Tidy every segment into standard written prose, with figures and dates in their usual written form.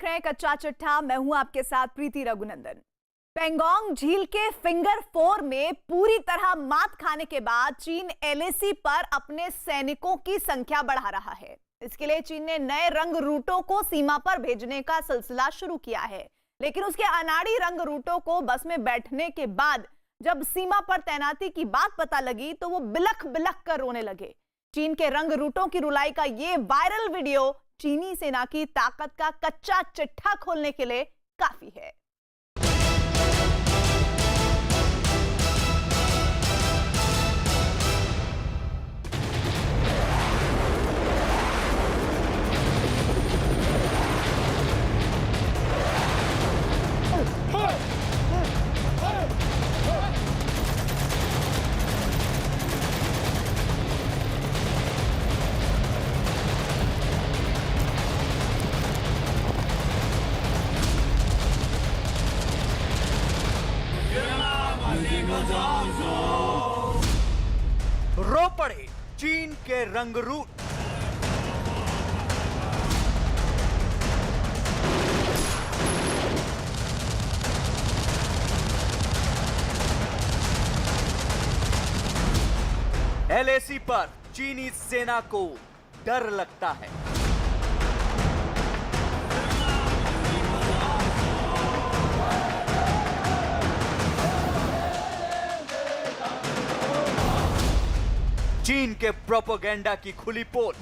देख रहे हैं कच्चा चिट्ठा। मैं हूं आपके साथ प्रीति रघुनंदन। पेंगोंग झील के फिंगर 4 में पूरी तरह मात खाने के बाद चीन एलएसी पर अपने सैनिकों की संख्या बढ़ा रहा है। इसके लिए चीन ने नए रंग रूटों को सीमा पर भेजने का सिलसिला शुरू किया है, लेकिन उसके अनाड़ी रंग रूटों को बस में बैठने के बाद जब सीमा पर तैनाती की बात पता लगी तो वो बिलख बिलख कर रोने लगे। चीन के रंग रूटों की रुलाई का ये वायरल वीडियो चीनी सेना की ताकत का कच्चा चिट्ठा खोलने के लिए काफी है। रो पड़े चीन के रंग रूट। एलएसी पर चीनी सेना को डर लगता है। चीन के प्रोपेगेंडा की खुली पोल।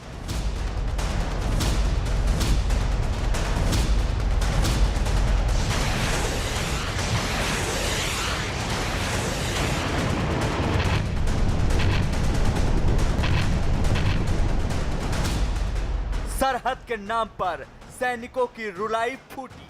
सरहद के नाम पर सैनिकों की रुलाई फूटी।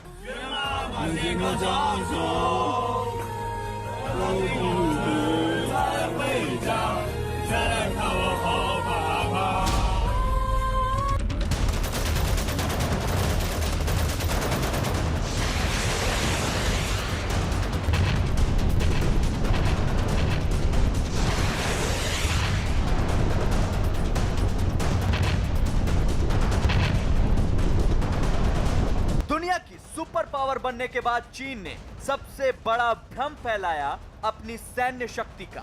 दुनिया की सुपर पावर बनने के बाद चीन ने सबसे बड़ा भ्रम फैलाया अपनी सैन्य शक्ति का।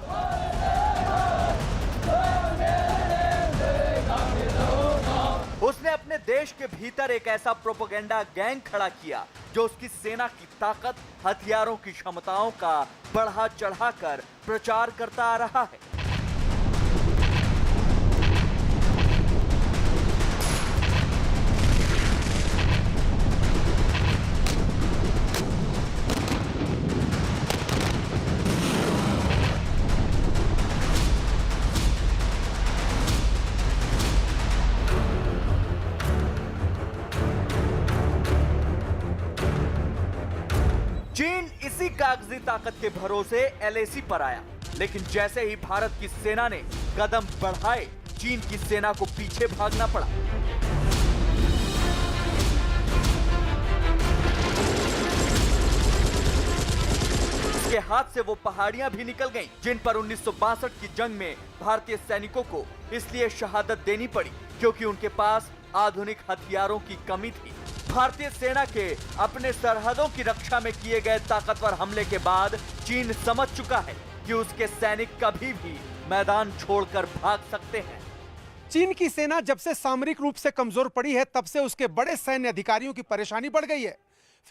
उसने अपने देश के भीतर एक ऐसा प्रोपेगेंडा गैंग खड़ा किया जो उसकी सेना की ताकत, हथियारों की क्षमताओं का बढ़ा चढ़ाकर प्रचार करता आ रहा है। चीन इसी कागजी ताकत के भरोसे एलएसी पर आया, लेकिन जैसे ही भारत की सेना ने कदम बढ़ाए, चीन की सेना को पीछे भागना पड़ा। उसके हाथ से वो पहाड़ियां भी निकल गईं, जिन पर 1962 की जंग में भारतीय सैनिकों को इसलिए शहादत देनी पड़ी क्योंकि उनके पास आधुनिक हथियारों की कमी थी। भारतीय सेना के अपने सरहदों की रक्षा में किए गए ताकतवर हमले के बाद चीन समझ चुका है कि उसके सैनिक कभी भी मैदान छोड़कर भाग सकते हैं। चीन की सेना जब से सामरिक रूप से कमजोर पड़ी है, तब से उसके बड़े सैन्य अधिकारियों की परेशानी बढ़ गई है।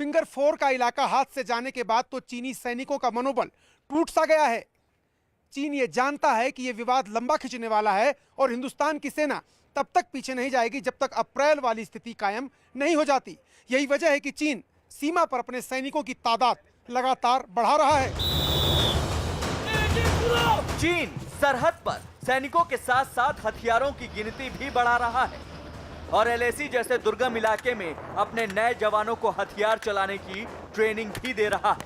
फिंगर 4 का इलाका हाथ से जाने के बाद तो चीनी सैनिकों का मनोबल टूट सा गया है। चीन ये जानता है कि यह विवाद लंबा खिंचने वाला है और हिंदुस्तान की सेना तब तक पीछे नहीं जाएगी जब तक अप्रैल वाली स्थिति कायम नहीं हो जाती। यही वजह है कि चीन सीमा पर अपने सैनिकों की तादाद लगातार बढ़ा रहा है। चीन सरहद पर सैनिकों के साथ साथ हथियारों की गिनती भी बढ़ा रहा है और एलएसी जैसे दुर्गम इलाके में अपने नए जवानों को हथियार चलाने की ट्रेनिंग भी दे रहा है।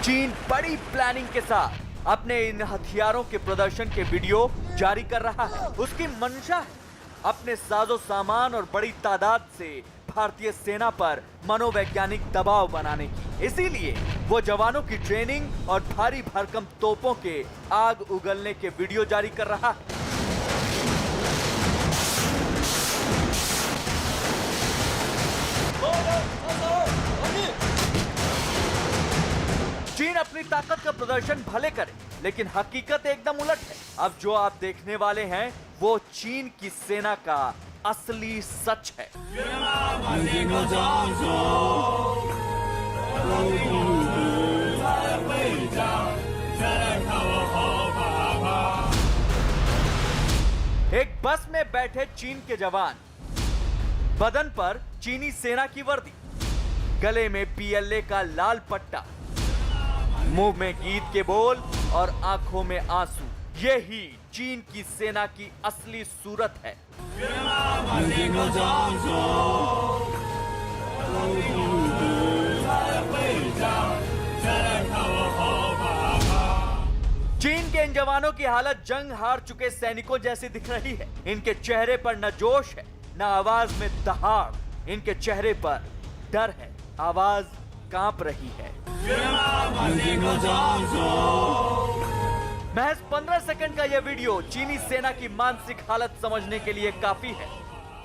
चीन बड़ी प्लानिंग के साथ अपने इन हथियारों के प्रदर्शन के वीडियो जारी कर रहा है। उसकी मंशा है अपने साजो सामान और बड़ी तादाद से भारतीय सेना पर मनोवैज्ञानिक दबाव बनाने की। इसीलिए वो जवानों की ट्रेनिंग और भारी भरकम तोपों के आग उगलने के वीडियो जारी कर रहा है। ताकत का प्रदर्शन भले करे, लेकिन हकीकत एकदम उलट है। अब जो आप देखने वाले हैं वो चीन की सेना का असली सच है। एक बस में बैठे चीन के जवान, बदन पर चीनी सेना की वर्दी, गले में PLA का लाल पट्टा, मुंह में गीत के बोल और आंखों में आंसू। यही चीन की सेना की असली सूरत है। चीन के इन जवानों की हालत जंग हार चुके सैनिकों जैसी दिख रही है। इनके चेहरे पर न जोश है, न आवाज में दहाड़। इनके चेहरे पर डर है, आवाज कांप रही है। महज 15 सेकंड का यह वीडियो चीनी सेना की मानसिक हालत समझने के लिए काफी है।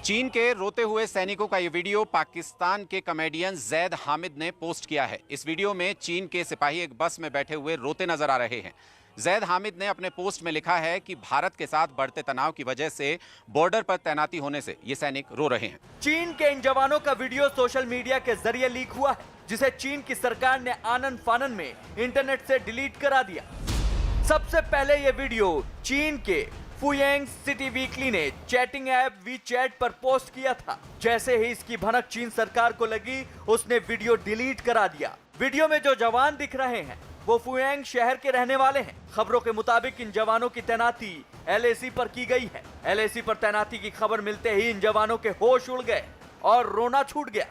चीन के रोते हुए सैनिकों का ये वीडियो पाकिस्तान के कॉमेडियन जैद हामिद ने पोस्ट किया है। इस वीडियो में चीन के सिपाही एक बस में बैठे हुए रोते नजर आ रहे हैं। जैद हामिद ने अपने पोस्ट में लिखा है कि भारत के साथ बढ़ते तनाव की वजह से बॉर्डर पर तैनाती होने से ये सैनिक रो रहे हैं। चीन के इन जवानों का वीडियो सोशल मीडिया के जरिए लीक हुआ है, जिसे चीन की सरकार ने आनन फानन में इंटरनेट से डिलीट करा दिया। सबसे पहले ये वीडियो चीन के फुयांग सिटी वीकली ने चैटिंग ऐप WeChat पर पोस्ट किया था। जैसे ही इसकी भनक चीन सरकार को लगी, उसने वीडियो डिलीट करा दिया। वीडियो में जो जवान दिख रहे हैं वो फुयांग शहर के रहने वाले हैं। खबरों के मुताबिक इन जवानों की तैनाती LAC पर की गई है। LAC पर तैनाती की खबर मिलते ही इन जवानों के होश उड़ गए और रोना छूट गया।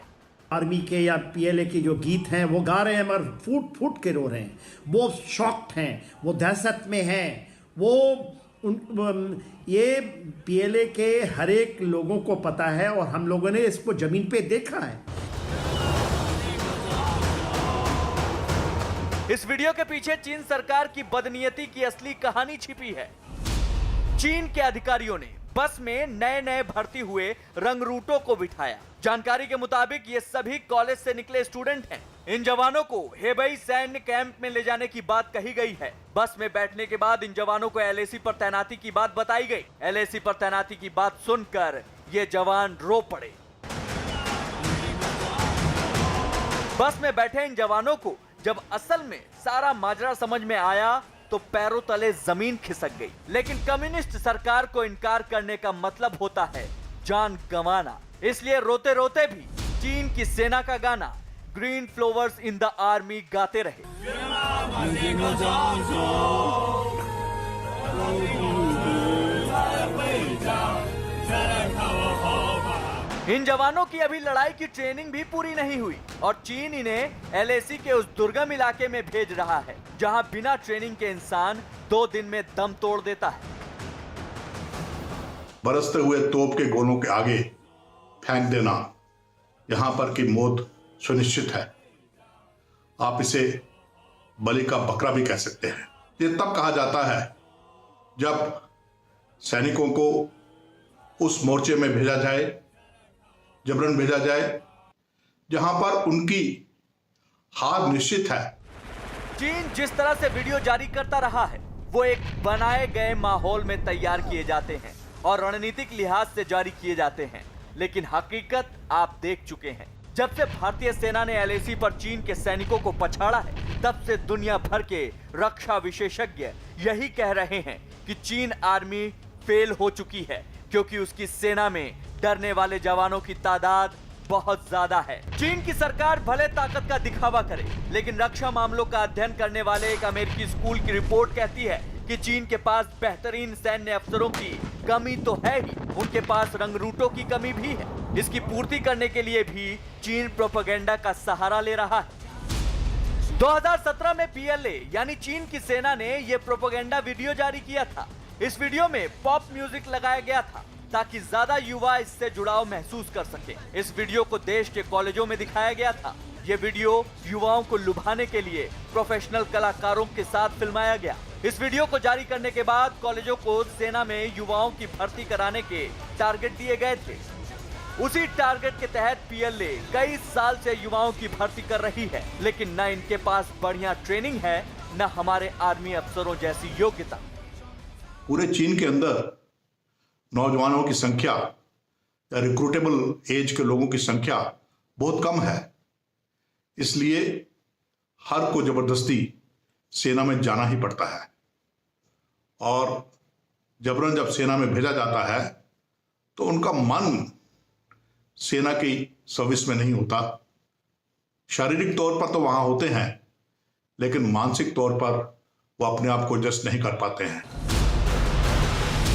आर्मी के या PLA के जो गीत हैं वो गा रहे हैं, मगर फूट फूट के रो रहे हैं। वो शॉक्ड हैं, वो दहशत में हैं। ये PLA के हर एक लोगों को पता है और हम लोगों ने इसको जमीन पे देखा है। इस वीडियो के पीछे चीन सरकार की बदनीयती की असली कहानी छिपी है। चीन के अधिकारियों ने बस में नए नए भर्ती हुए रंगरूटों को बिठाया। जानकारी के मुताबिक ये सभी कॉलेज से निकले स्टूडेंट हैं। इन जवानों को हेबई सैन्य कैंप में ले जाने की बात कही गई है। बस में बैठने के बाद इन जवानों को LAC पर तैनाती की बात बताई गई। LAC पर तैनाती की बात सुनकर ये जवान रो पड़े। बस में बैठे इन जवानों को जब असल में सारा माजरा समझ में आया तो पैरों तले जमीन खिसक गई। लेकिन कम्युनिस्ट सरकार को इनकार करने का मतलब होता है जान गंवाना। इसलिए रोते रोते भी चीन की सेना का गाना green flowers in the army गाते रहे। इन जवानों की अभी लड़ाई की ट्रेनिंग भी पूरी नहीं हुई और चीन इन्हें LAC के उस दुर्गम इलाके में भेज रहा है जहां बिना ट्रेनिंग के इंसान 2 दिन में दम तोड़ देता है। बरसते हुए तोप के गोलों के आगे फेंक देना यहां पर की मौत सुनिश्चित है। आप इसे बलि का बकरा भी कह सकते हैं। ये तब कहा जाता है जब सैनिकों को उस मोर्चे में भेजा जाए, जबरन भेजा जाए, जहां पर उनकी हार निश्चित है। चीन जिस तरह से वीडियो जारी करता रहा है वो एक बनाए गए माहौल में तैयार किए जाते हैं और रणनीतिक लिहाज से जारी किए जाते हैं। लेकिन हकीकत आप देख चुके हैं। जब से भारतीय सेना ने LAC पर चीन के सैनिकों को पछाड़ा है, तब से दुनिया भर के रक्षा विशेषज्ञ यही कह रहे हैं कि चीन आर्मी फेल हो चुकी है, क्योंकि उसकी सेना में डरने वाले जवानों की तादाद बहुत ज्यादा है। चीन की सरकार भले ताकत का दिखावा करे, लेकिन रक्षा मामलों का अध्ययन करने वाले एक अमेरिकी स्कूल की रिपोर्ट कहती है कि चीन के पास बेहतरीन सैन्य अफसरों की कमी तो है ही, उनके पास रंगरूटों की कमी भी है। इसकी पूर्ति करने के लिए भी चीन प्रोपेगेंडा का सहारा ले रहा है। 2017 में PLA यानी चीन की सेना ने यह प्रोपेगेंडा वीडियो जारी किया था। इस वीडियो में पॉप म्यूजिक लगाया गया था ताकि ज्यादा युवा इससे जुड़ाव महसूस कर सके। इस वीडियो को देश के कॉलेजों में दिखाया गया था। ये वीडियो युवाओं को लुभाने के लिए प्रोफेशनल कलाकारों के साथ फिल्माया गया। इस वीडियो को जारी करने के बाद कॉलेजों को सेना में युवाओं की भर्ती कराने के टारगेट दिए गए थे। उसी टारगेट के तहत PLA कई साल से युवाओं की भर्ती कर रही है, लेकिन न इनके पास बढ़िया ट्रेनिंग है, न हमारे आर्मी अफसरों जैसी योग्यता। पूरे चीन के अंदर नौजवानों की संख्या या रिक्रूटेबल एज के लोगों की संख्या बहुत कम है, इसलिए हर को जबरदस्ती सेना में जाना ही पड़ता है और जबरन जब सेना में भेजा जाता है तो उनका मन सेना की सर्विस में नहीं होता। शारीरिक तौर पर तो वहां होते हैं, लेकिन मानसिक तौर पर वो अपने आप को एडजस्ट नहीं कर पाते हैं।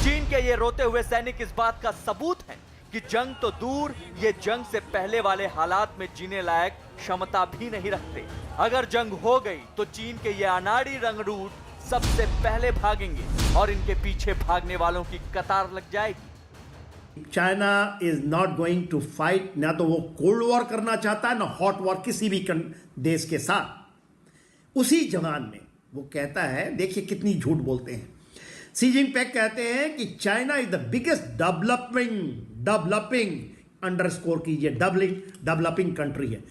चीन के ये रोते हुए सैनिक इस बात का सबूत हैं कि जंग तो दूर, ये जंग से पहले वाले हालात में जीने लायक क्षमता भी नहीं रखते। अगर जंग हो गई तो चीन के ये अनाड़ी रंगरूट सबसे पहले भागेंगे और इनके पीछे भागने वालों की कतार लग जाएगी। China is not going to fight, ना तो वो कोल्ड वॉर करना चाहता है ना हॉट वॉर किसी भी देश के साथ। उसी जवान में वो कहता है, देखिए कितनी झूठ बोलते हैं। शी जिनपिंग कहते हैं कि China is the biggest developing underscore कीजिए डेवलपिंग कंट्री है।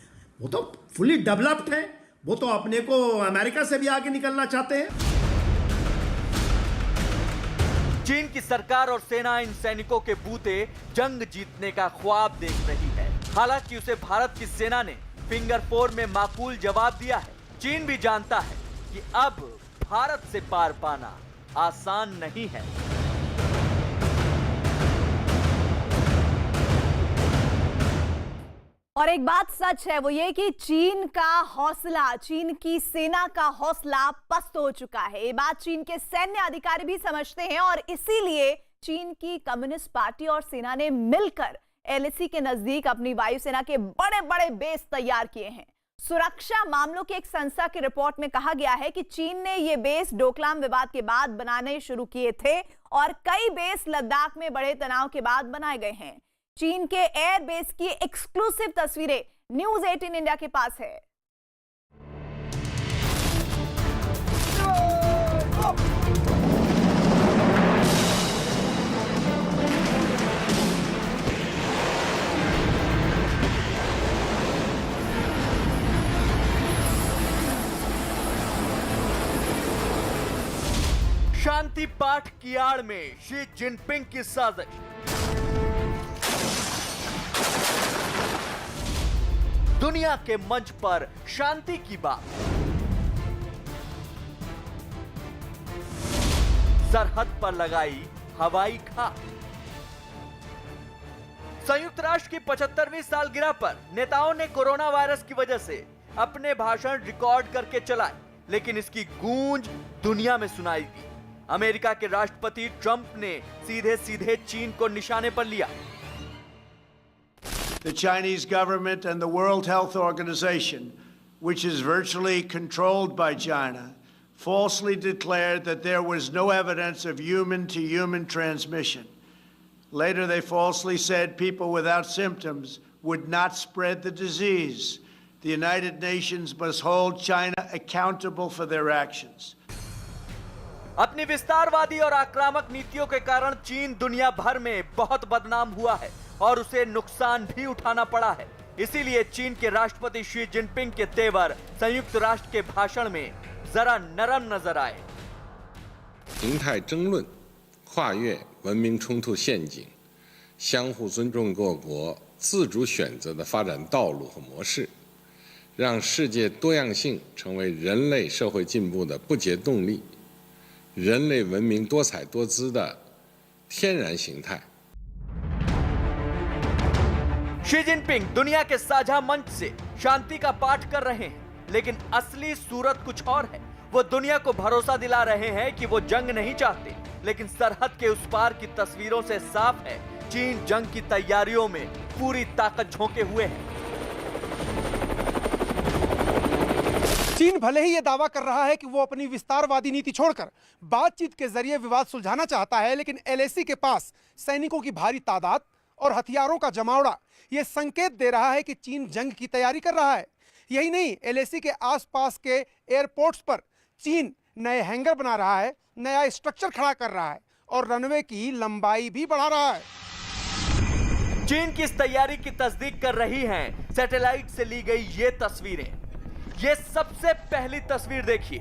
वो तो फुली डेवलप्ड है, वो तो अपने को अमेरिका से भी आगे निकलना चाहते हैं। चीन की सरकार और सेना इन सैनिकों के बूते जंग जीतने का ख्वाब देख रही है। हालांकि उसे भारत की सेना ने फिंगर 4 में माकूल जवाब दिया है। चीन भी जानता है कि अब भारत से पार पाना आसान नहीं है। और एक बात सच है, वो ये कि चीन का हौसला, चीन की सेना का हौसला पस्त हो चुका है। ये बात चीन के सैन्य अधिकारी भी समझते हैं और इसीलिए चीन की कम्युनिस्ट पार्टी और सेना ने मिलकर एलएसी के नजदीक अपनी वायुसेना के बड़े बड़े बेस तैयार किए हैं। सुरक्षा मामलों की एक संस्था की रिपोर्ट में कहा गया है कि चीन ने ये बेस डोकलाम विवाद के बाद बनाने शुरू किए थे और कई बेस लद्दाख में बड़े तनाव के बाद बनाए गए हैं। चीन के एयर बेस की एक्सक्लूसिव तस्वीरें न्यूज़ 18 इंडिया के पास है। शांति पाठ की आड़ में शी जिनपिंग की साजिश। दुनिया के मंच पर शांति की बात। सरहद पर लगाई हवाई खाक। संयुक्त राष्ट्र की 75वीं सालगिरह पर नेताओं ने कोरोना वायरस की वजह से अपने भाषण रिकॉर्ड करके चलाए, लेकिन इसकी गूंज दुनिया में सुनाई दी। अमेरिका के राष्ट्रपति ट्रंप ने सीधे सीधे चीन को निशाने पर लिया। The Chinese government and the World Health Organization, which is virtually controlled by China, falsely declared that there was no evidence of human-to-human transmission. Later, they falsely said people without symptoms would not spread the disease. The United Nations must hold China accountable for their actions. अपनी विस्तारवादी और आक्रामक नीतियों के कारण चीन दुनिया भर में बहुत बदनाम हुआ है और उसे नुकसान भी उठाना पड़ा है। इसीलिए चीन के राष्ट्रपति शी जिनपिंग के तेवर संयुक्त राष्ट्र के भाषण में जरा नरम नजर आए। 形态争论跨越文明冲突陷阱，相互尊重各国自主选择的发展道路和模式，让世界多样性成为人类社会进步的不竭动力，人类文明多彩多姿的天然形态。 शी जिनपिंग दुनिया के साझा मंच से शांति का पाठ कर रहे हैं, लेकिन असली सूरत कुछ और है। वो दुनिया को भरोसा दिला रहे हैं कि वो जंग नहीं चाहते, लेकिन सरहद के उस पार की तस्वीरों से साफ है चीन जंग की तैयारियों में पूरी ताकत झोंके हुए है। चीन भले ही यह दावा कर रहा है कि वो अपनी विस्तारवादी नीति छोड़कर बातचीत के जरिए विवाद सुलझाना चाहता है, लेकिन एलएसी के पास सैनिकों की भारी तादाद और हथियारों का जमावड़ा यह संकेत दे रहा है कि चीन जंग की तैयारी कर रहा है। यही नहीं, एलएसी के आसपास के एयरपोर्ट्स पर चीन नए हैंगर बना रहा है, नया स्ट्रक्चर खड़ा कर रहा है और रनवे की लंबाई भी बढ़ा रहा है। चीन की इस तैयारी की तस्दीक कर रही हैं सैटेलाइट से ली गई ये तस्वीरें। ये सबसे पहली तस्वीर देखिए।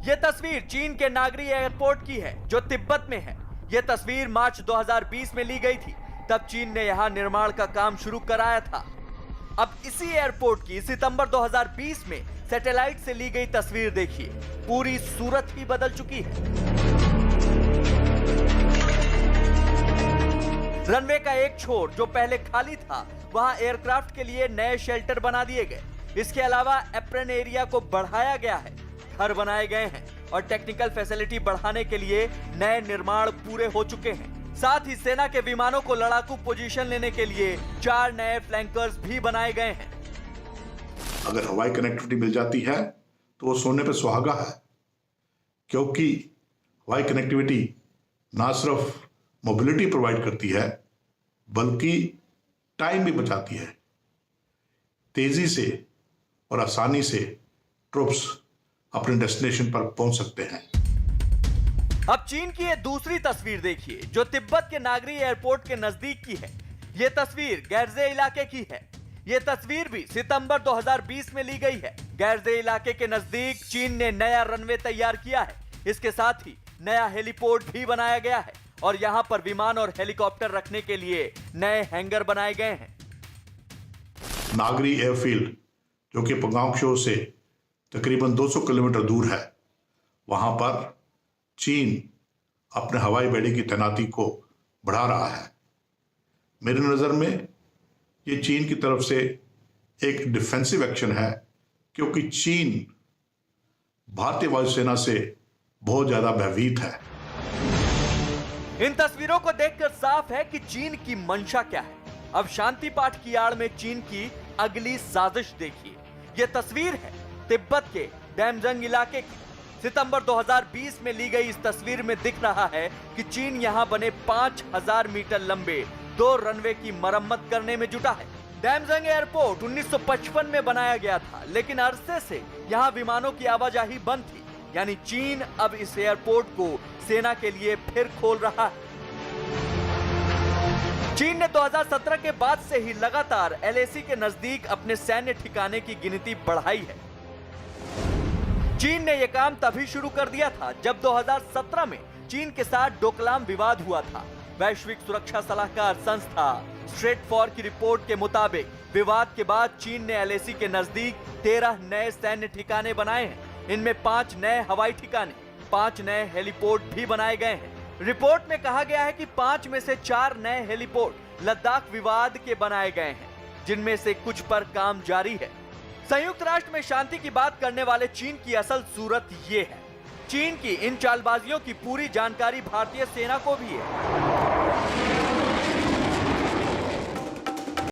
ये तस्वीर चीन के नागरी एयरपोर्ट की है जो तिब्बत में है। ये तस्वीर मार्च 2020 में ली गई थी। तब चीन ने यहां निर्माण का काम शुरू कराया था। अब इसी एयरपोर्ट की सितंबर 2020 में सैटेलाइट से ली गई तस्वीर देखिए, पूरी सूरत ही बदल चुकी है। रनवे का एक छोर जो पहले खाली था, वहां एयरक्राफ्ट के लिए नए शेल्टर बना दिए गए। इसके अलावा एप्रन एरिया को बढ़ाया गया है, घर बनाए गए हैं और टेक्निकल फैसिलिटी बढ़ाने के लिए नए निर्माण पूरे हो चुके हैं। साथ ही सेना के विमानों को लड़ाकू पोजीशन लेने के लिए 4 नए फ्लैंकर्स भी बनाए गए हैं। अगर हवाई कनेक्टिविटी मिल जाती है तो वो सोने पे सुहागा है, क्योंकि हवाई कनेक्टिविटी ना सिर्फ मोबिलिटी प्रोवाइड करती है बल्कि टाइम भी बचाती है। तेजी से और आसानी से ट्रूप्स अपने डेस्टिनेशन पर पहुंच सकते हैं। अब चीन की ये दूसरी तस्वीर देखिए जो तिब्बत के नागरी एयरपोर्ट के नजदीक की है। ये तस्वीर गैरजे इलाके की है। ये तस्वीर भी सितंबर 2020 में ली गई है। गैरजे इलाके के नजदीक चीन ने नया रनवे तैयार किया है। इसके साथ ही नया हेलीपोर्ट भी बनाया गया है और यहां पर विमान और हेलीकॉप्टर रखने के लिए नए हैंगर बनाए गए हैं। नागरी एयरफील्ड जो कि पंगांग शो से तकरीबन 200 किलोमीटर दूर है, वहां पर चीन अपने हवाई बेड़े की तैनाती को बढ़ा रहा है। मेरी नज़र में ये चीन की तरफ से एक डिफेंसिव एक्शन है, क्योंकि चीन भारतीय वायुसेना से बहुत ज़्यादा भयभीत है। इन तस्वीरों को देखकर साफ है कि चीन की मंशा क्या है। अब शांति पाठ की आड़ में चीन की अगली साजिश देखिए। यह तस्वीर है तिब्बत के डैमजंग इलाके की। सितंबर 2020 में ली गई इस तस्वीर में दिख रहा है कि चीन यहां बने 5000 मीटर लंबे 2 रनवे की मरम्मत करने में जुटा है। डैमजंग एयरपोर्ट 1955 में बनाया गया था, लेकिन अरसे से यहां विमानों की आवाजाही बंद थी। यानी चीन अब इस एयरपोर्ट को सेना के लिए फिर खोल रहा है। चीन ने 2017 के बाद से ही लगातार एलएसी के नजदीक अपने सैन्य ठिकाने की गिनती बढ़ाई है। चीन ने यह काम तभी शुरू कर दिया था जब 2017 में चीन के साथ डोकलाम विवाद हुआ था। वैश्विक सुरक्षा सलाहकार संस्था स्ट्रेटफॉर की रिपोर्ट के मुताबिक विवाद के बाद चीन ने एलएसी के नजदीक 13 नए सैन्य ठिकाने बनाए हैं। इनमें 5 नए हवाई ठिकाने, 5 नए हेलीपोर्ट भी बनाए गए हैं। रिपोर्ट में कहा गया है कि 5 में से 4 नए हेलीपोर्ट लद्दाख विवाद के बनाए गए हैं, जिनमें से कुछ पर काम जारी है। संयुक्त राष्ट्र में शांति की बात करने वाले चीन की असल सूरत ये है। चीन की इन चालबाजियों की पूरी जानकारी भारतीय सेना को भी है।